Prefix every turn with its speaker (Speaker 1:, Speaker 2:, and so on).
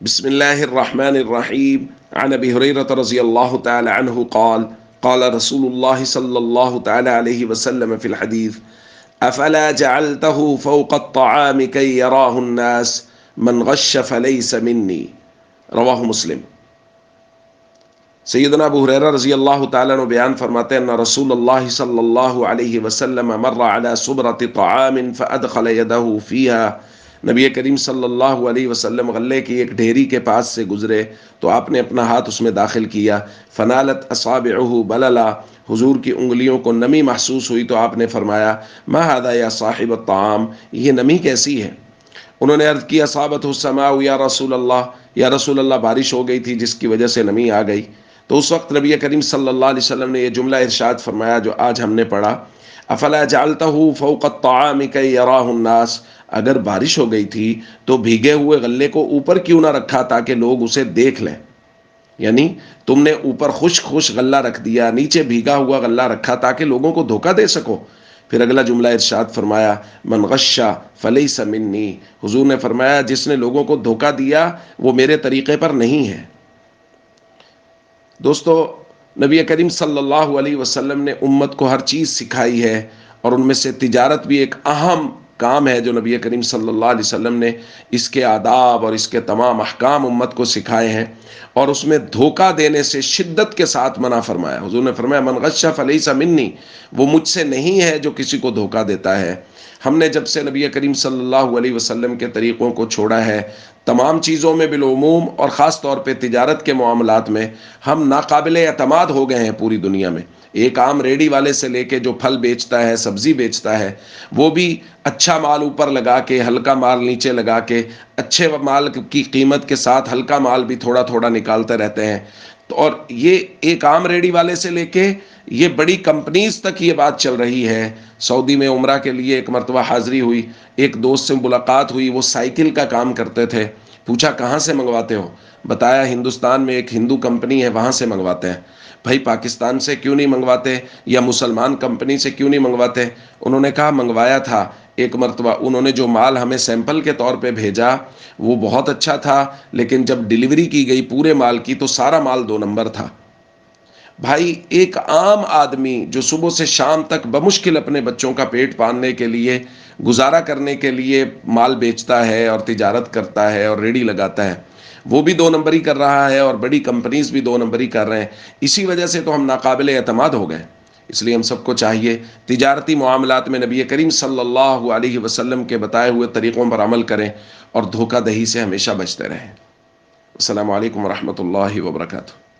Speaker 1: بسم الله الرحمن الرحيم. عن أبي هريرة رضي الله تعالى عنه قال قال رسول الله صلى الله تعالى عليه وسلم في الحديث: أفلا جعلته فوق الطعام كي يراه الناس من غش فليس مني. رواہ مسلم۔ سیدنا ابو ہریرہ رضی اللہ تعالیٰ عنہ بیان فرماتے ہیں ان رسول اللہ صلی اللہ علیہ وسلم مر على صبرۃ طعام فادخل يده فيها۔ نبی کریم صلی اللہ علیہ وسلم غلے کی ایک ڈھیری کے پاس سے گزرے تو آپ نے اپنا ہاتھ اس میں داخل کیا، فنالت اصابعہ بللا، حضور کی انگلیوں کو نمی محسوس ہوئی تو آپ نے فرمایا: ما هذا یا صاحب الطعام، یہ نمی کیسی ہے؟ انہوں نے عرض کی: اصابتہ السماء یا رسول اللہ، یا رسول اللہ بارش ہو گئی تھی جس کی وجہ سے نمی آ گئی۔ تو اس وقت نبی کریم صلی اللہ علیہ وسلم نے یہ جملہ ارشاد فرمایا جو آج ہم نے پڑھا: افلا جعلتہ فوق الطعام کی یراہ الناس، اگر بارش ہو گئی تھی تو بھیگے ہوئے غلے کو اوپر کیوں نہ رکھا تاکہ لوگ اسے دیکھ لیں؟ یعنی تم نے اوپر خشک غلہ رکھ دیا، نیچے بھیگا ہوا غلہ رکھا تاکہ لوگوں کو دھوکہ دے سکو۔ پھر اگلا جملہ ارشاد فرمایا: من غش فلیس منی، حضور نے فرمایا جس نے لوگوں کو دھوکہ دیا وہ میرے طریقے پر نہیں ہے۔ دوستو، نبی کریم صلی اللہ علیہ وسلم نے امت کو ہر چیز سکھائی ہے، اور ان میں سے تجارت بھی ایک اہم کام ہے جو نبی کریم صلی اللہ علیہ وسلم نے اس کے آداب اور اس کے تمام احکام امت کو سکھائے ہیں، اور اس میں دھوکہ دینے سے شدت کے ساتھ منع فرمایا۔ حضور نے فرمایا: من غش فلیس منی، وہ مجھ سے نہیں ہے جو کسی کو دھوکہ دیتا ہے۔ ہم نے جب سے نبی کریم صلی اللہ علیہ وسلم کے طریقوں کو چھوڑا ہے، تمام چیزوں میں بالعموم اور خاص طور پہ تجارت کے معاملات میں ہم ناقابل اعتماد ہو گئے ہیں پوری دنیا میں۔ ایک عام ریڈی والے سے لے کے جو پھل بیچتا ہے، سبزی بیچتا ہے، وہ بھی اچھا مال اوپر لگا کے ہلکا مال نیچے لگا کے، اچھے مال کی قیمت کے ساتھ ہلکا مال بھی تھوڑا تھوڑا نکالتے رہتے ہیں۔ اور یہ ایک عام ریڈی والے سے لے کے یہ بڑی کمپنیز تک یہ بات چل رہی ہے۔ سعودی میں عمرہ کے لیے ایک مرتبہ حاضری ہوئی، ایک دوست سے ملاقات ہوئی، وہ سائیکل کا کام کرتے تھے۔ پوچھا: کہاں سے منگواتے ہو؟ بتایا: ہندوستان میں ایک ہندو کمپنی ہے وہاں سے منگواتے ہیں۔ بھائی پاکستان سے کیوں نہیں منگواتے، یا مسلمان کمپنی سے کیوں نہیں منگواتے؟ انہوں نے کہا: منگوایا تھا ایک مرتبہ، انہوں نے جو مال ہمیں سیمپل کے طور پہ بھیجا وہ بہت اچھا تھا، لیکن جب ڈیلیوری کی گئی پورے مال کی تو سارا مال 2 نمبر تھا۔ بھائی ایک عام آدمی جو صبح سے شام تک بمشکل اپنے بچوں کا پیٹ پالنے کے لیے، گزارا کرنے کے لیے مال بیچتا ہے اور تجارت کرتا ہے اور ریڑھی لگاتا ہے، وہ بھی 2 نمبری کر رہا ہے، اور بڑی کمپنیز بھی 2 نمبری کر رہے ہیں۔ اسی وجہ سے تو ہم ناقابل اعتماد ہو گئے۔ اس لیے ہم سب کو چاہیے تجارتی معاملات میں نبی کریم صلی اللہ علیہ وسلم کے بتائے ہوئے طریقوں پر عمل کریں اور دھوکہ دہی سے ہمیشہ بچتے رہیں۔ السلام علیکم ورحمۃ اللہ وبرکاتہ۔